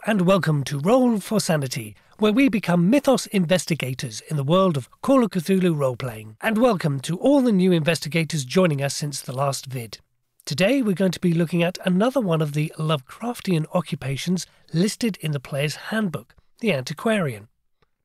Hello and welcome to Roll for Sanity, where we become mythos investigators in the world of Call of Cthulhu role-playing. And welcome to all the new investigators joining us since the last vid. Today we're going to be looking at another one of the Lovecraftian occupations listed in the player's handbook, the Antiquarian.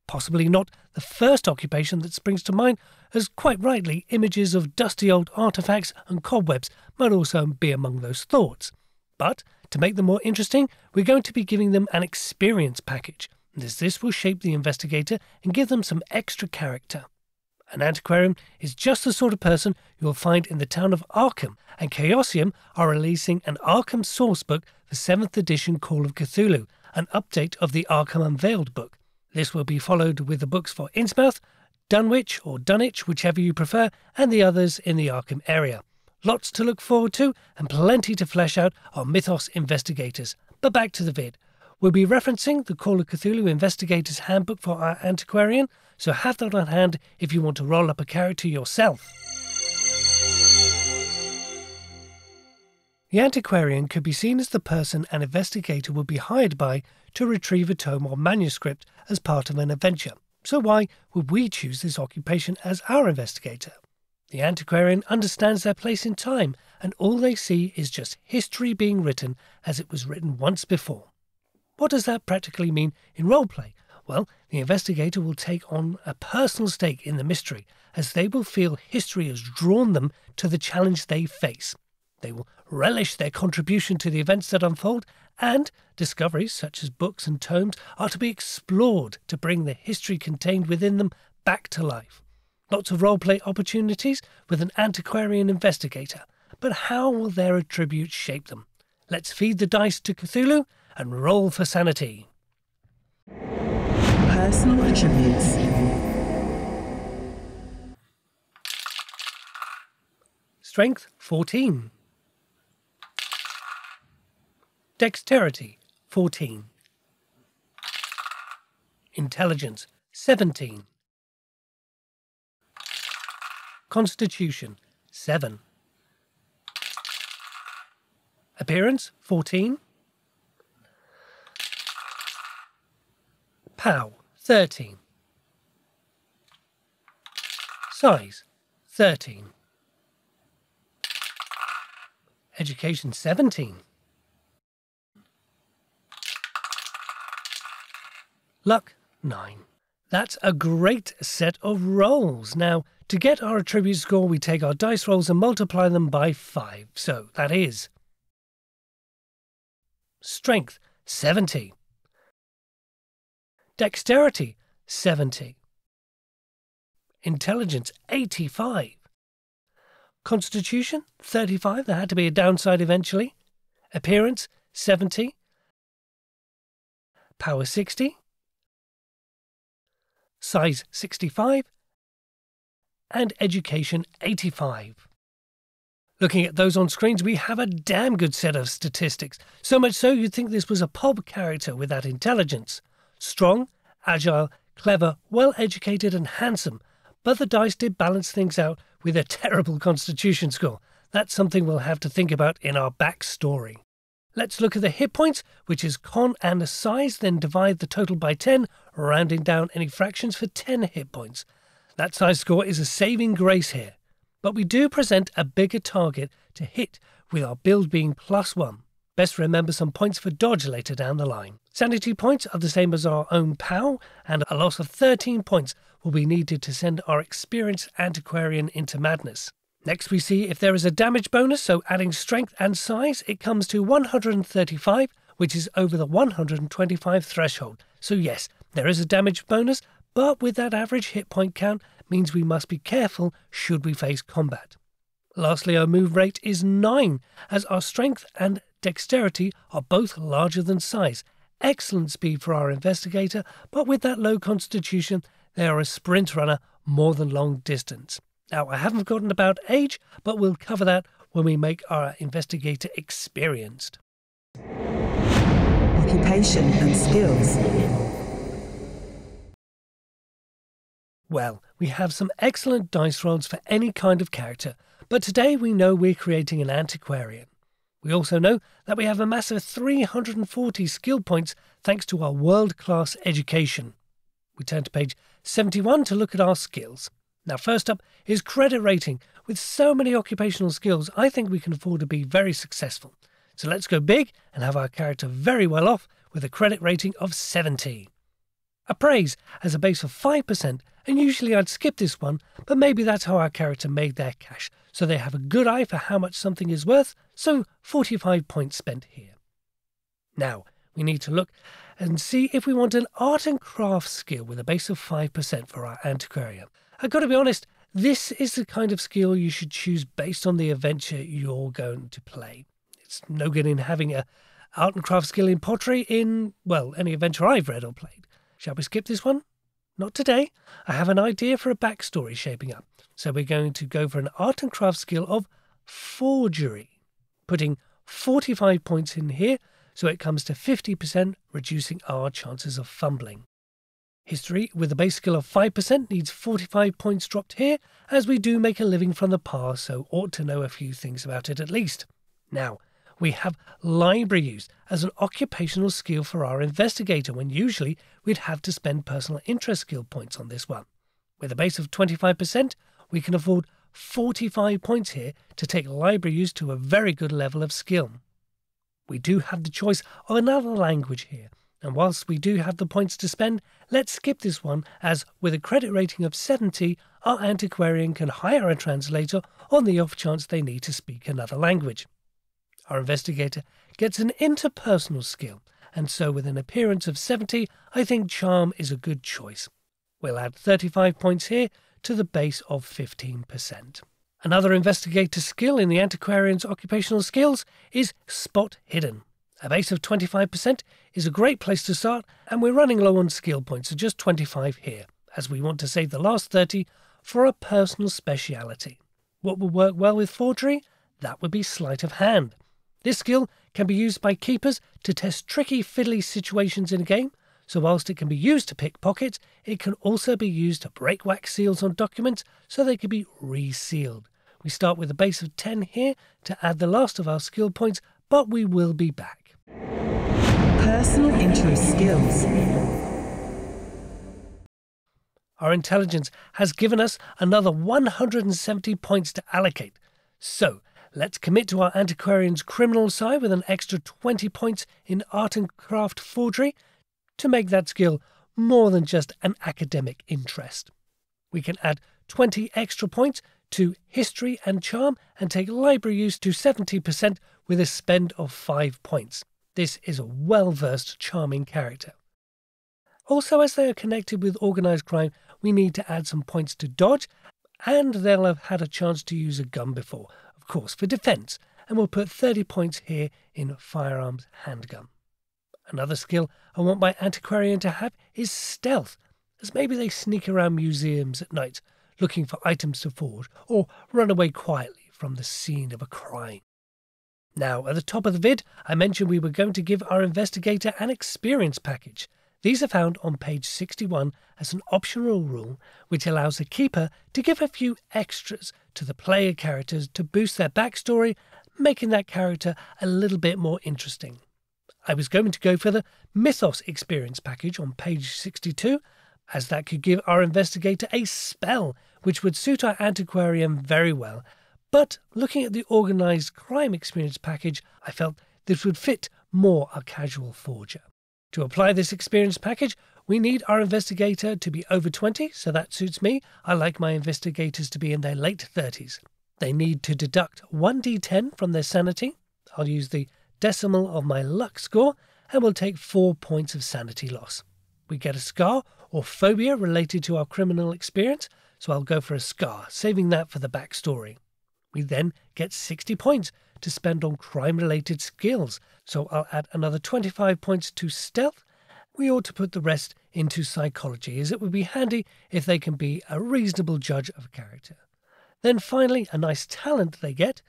Possibly not the first occupation that springs to mind, as quite rightly images of dusty old artefacts and cobwebs might also be among those thoughts. But to make them more interesting, we're going to be giving them an experience package, as this will shape the investigator and give them some extra character. An antiquarian is just the sort of person you'll find in the town of Arkham, and Chaosium are releasing an Arkham sourcebook for 7th edition Call of Cthulhu, an update of the Arkham Unveiled book. This will be followed with the books for Innsmouth, Dunwich or Dunwich, whichever you prefer, and the others in the Arkham area. Lots to look forward to and plenty to flesh out our mythos investigators. But back to the vid. We'll be referencing the Call of Cthulhu Investigators Handbook for our Antiquarian, so have that on hand if you want to roll up a character yourself. The Antiquarian could be seen as the person an investigator would be hired by to retrieve a tome or manuscript as part of an adventure. So why would we choose this occupation as our investigator? The Antiquarian understands their place in time, and all they see is just history being written as it was written once before. What does that practically mean in roleplay? Well, the investigator will take on a personal stake in the mystery, as they will feel history has drawn them to the challenge they face. They will relish their contribution to the events that unfold, and discoveries such as books and tomes are to be explored to bring the history contained within them back to life. Lots of roleplay opportunities with an antiquarian investigator, but how will their attributes shape them? Let's feed the dice to Cthulhu and roll for sanity. Personal attributes. Strength 14. Dexterity 14. Intelligence 17. Constitution 7. Appearance 14. POW 13. Size 13. Education 17. Luck 9. That's a great set of rolls. Now, to get our attribute score, we take our dice rolls and multiply them by 5. So that is Strength 70. Dexterity 70. Intelligence 85. Constitution 35. There had to be a downside eventually. Appearance 70. Power 60. Size 65, and education 85. Looking at those on screens, we have a damn good set of statistics, so much so you'd think this was a pub character with that intelligence. Strong, agile, clever, well-educated and handsome, but the dice did balance things out with a terrible constitution score. That's something we'll have to think about in our backstory. Let's look at the hit points, which is con and a size, then divide the total by 10, rounding down any fractions for 10 hit points. That size score is a saving grace here, but we do present a bigger target to hit with our build being +1. Best remember some points for dodge later down the line. Sanity points are the same as our own POW, and a loss of 13 points will be needed to send our experienced antiquarian into madness. Next we see if there is a damage bonus, so adding strength and size, it comes to 135, which is over the 125 threshold. So yes, there is a damage bonus, but with that average hit point count means we must be careful should we face combat. Lastly, our move rate is 9, as our strength and dexterity are both larger than size. Excellent speed for our investigator, but with that low constitution, they are a sprint runner more than long distance. Now, I haven't forgotten about age, but we'll cover that when we make our investigator experienced. Occupation and skills. Well, we have some excellent dice rolls for any kind of character, but today we know we're creating an antiquarian. We also know that we have a massive 340 skill points thanks to our world-class education. We turn to page 71 to look at our skills. Now, first up is credit rating. With so many occupational skills, I think we can afford to be very successful. So let's go big and have our character very well off with a credit rating of 70. Appraise has a base of 5%, and usually I'd skip this one, but maybe that's how our character made their cash, so they have a good eye for how much something is worth, so 45 points spent here. Now, we need to look and see if we want an art and craft skill with a base of 5% for our Antiquarian. I've got to be honest, this is the kind of skill you should choose based on the adventure you're going to play. It's no good in having a art and craft skill in pottery in, well, any adventure I've read or played. Shall we skip this one? Not today. I have an idea for a backstory shaping up. So we're going to go for an art and craft skill of forgery, putting 45 points in here so it comes to 50%, reducing our chances of fumbling. History with a base skill of 5% needs 45 points dropped here, as we do make a living from the past, so ought to know a few things about it at least. Now, we have library use as an occupational skill for our investigator, when usually we'd have to spend personal interest skill points on this one. With a base of 25%, we can afford 45 points here to take library use to a very good level of skill. We do have the choice of another language here, and whilst we do have the points to spend, let's skip this one, as with a credit rating of 70, our Antiquarian can hire a translator on the off chance they need to speak another language. Our investigator gets an interpersonal skill, and so with an appearance of 70, I think charm is a good choice. We'll add 35 points here to the base of 15%. Another investigator skill in the Antiquarian's occupational skills is spot hidden. A base of 25% is a great place to start, and we're running low on skill points, so just 25 here, as we want to save the last 30 for a personal speciality. What will work well with forgery? That would be sleight of hand. This skill can be used by keepers to test tricky fiddly situations in a game, so whilst it can be used to pick pockets, it can also be used to break wax seals on documents so they can be resealed. We start with a base of 10 here to add the last of our skill points, but we will be back. Personal interest skills. Our intelligence has given us another 170 points to allocate. So, let's commit to our Antiquarian's criminal side with an extra 20 points in art and craft forgery to make that skill more than just an academic interest. We can add 20 extra points to history and charm and take library use to 70% with a spend of 5 points. This is a well-versed, charming character. Also, as they are connected with organised crime, we need to add some points to dodge, and they'll have had a chance to use a gun before, of course, for defence, and we'll put 30 points here in firearms handgun. Another skill I want my Antiquarian to have is stealth, as maybe they sneak around museums at night, looking for items to forge, or run away quietly from the scene of a crime. Now, at the top of the vid, I mentioned we were going to give our investigator an experience package. These are found on page 61 as an optional rule, which allows the keeper to give a few extras to the player characters to boost their backstory, making that character a little bit more interesting. I was going to go for the Mythos experience package on page 62, as that could give our investigator a spell, which would suit our Antiquarian very well. But looking at the organised crime experience package, I felt this would fit more a casual forger. To apply this experience package, we need our investigator to be over 20, so that suits me. I like my investigators to be in their late 30s. They need to deduct 1d10 from their sanity. I'll use the decimal of my luck score, and we'll take 4 points of sanity loss. We get a scar or phobia related to our criminal experience, so I'll go for a scar, saving that for the backstory. We then get 60 points to spend on crime-related skills, so I'll add another 25 points to stealth. We ought to put the rest into psychology, as it would be handy if they can be a reasonable judge of character. Then finally, a nice talent they get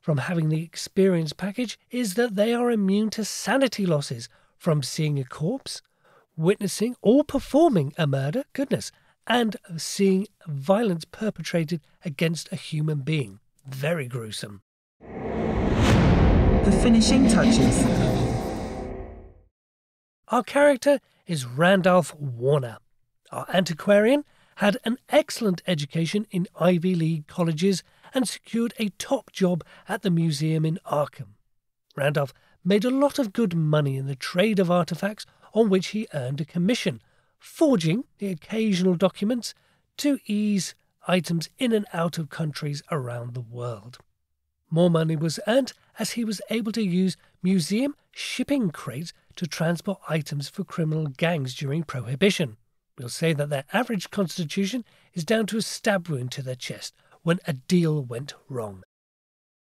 from having the experience package is that they are immune to sanity losses from seeing a corpse, witnessing or performing a murder, goodness, and seeing violence perpetrated against a human being. Very gruesome. The finishing touches. Our character is Randolph Warner. Our antiquarian had an excellent education in Ivy League colleges and secured a top job at the museum in Arkham. Randolph made a lot of good money in the trade of artifacts on which he earned a commission, forging the occasional documents to ease items in and out of countries around the world. More money was earned as he was able to use museum shipping crates to transport items for criminal gangs during Prohibition. We'll say that their average constitution is down to a stab wound to their chest when a deal went wrong.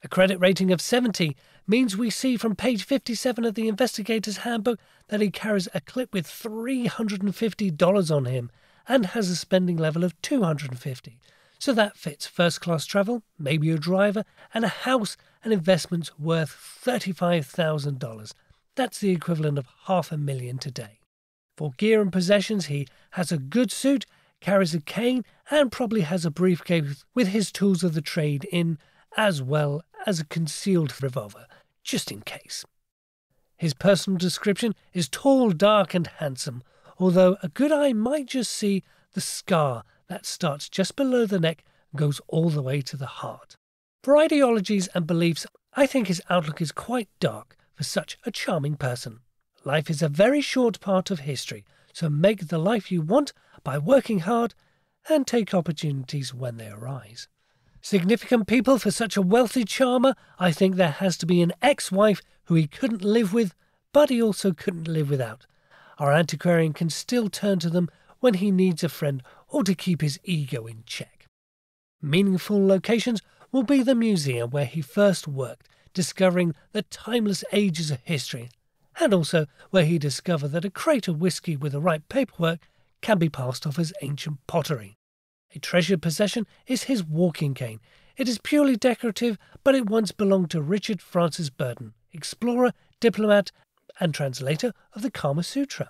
A credit rating of 70 means we see from page 57 of the Investigator's Handbook that he carries a clip with $350 on him and has a spending level of $250. So that fits first-class travel, maybe a driver, and a house and investments worth $35,000. That's the equivalent of $500,000 today. For gear and possessions, he has a good suit, carries a cane, and probably has a briefcase with his tools of the trade in, as well as a concealed revolver, just in case. His personal description is tall, dark, and handsome, although a good eye might just see the scar that starts just below the neck and goes all the way to the heart. For ideologies and beliefs, I think his outlook is quite dark for such a charming person. Life is a very short part of history, so make the life you want by working hard and take opportunities when they arise. Significant people for such a wealthy charmer, I think there has to be an ex-wife who he couldn't live with, but he also couldn't live without. Our antiquarian can still turn to them when he needs a friend or to keep his ego in check. Meaningful locations will be the museum where he first worked, discovering the timeless ages of history, and also where he discovered that a crate of whiskey with the right paperwork can be passed off as ancient pottery. A treasured possession is his walking cane. It is purely decorative, but it once belonged to Richard Francis Burton, explorer, diplomat, and translator of the Kama Sutra.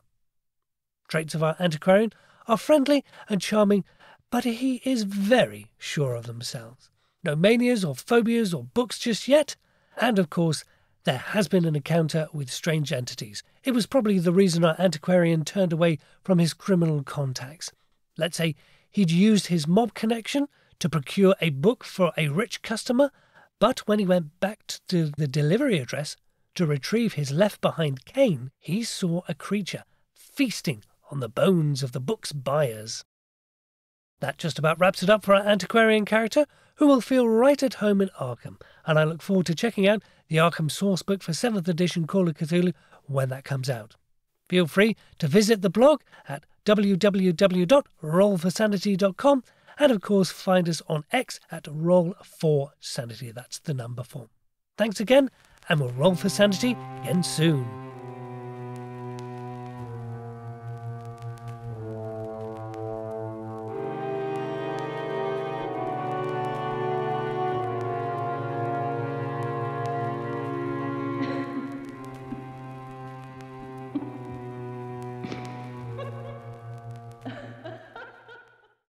Traits of our antiquarian are friendly and charming, but he is very sure of themselves. No manias or phobias or books just yet, and of course, there has been an encounter with strange entities. It was probably the reason our antiquarian turned away from his criminal contacts. Let's say he'd used his mob connection to procure a book for a rich customer, but when he went back to the delivery address to retrieve his left-behind cane, he saw a creature feasting on the bones of the book's buyers. That just about wraps it up for our antiquarian character, who will feel right at home in Arkham, and I look forward to checking out the Arkham Sourcebook for 7th edition Call of Cthulhu when that comes out. Feel free to visit the blog at www.rollforsanity.com and of course find us on X at Roll4Sanity. That's the number 4. Thanks again, and we'll roll for sanity again soon.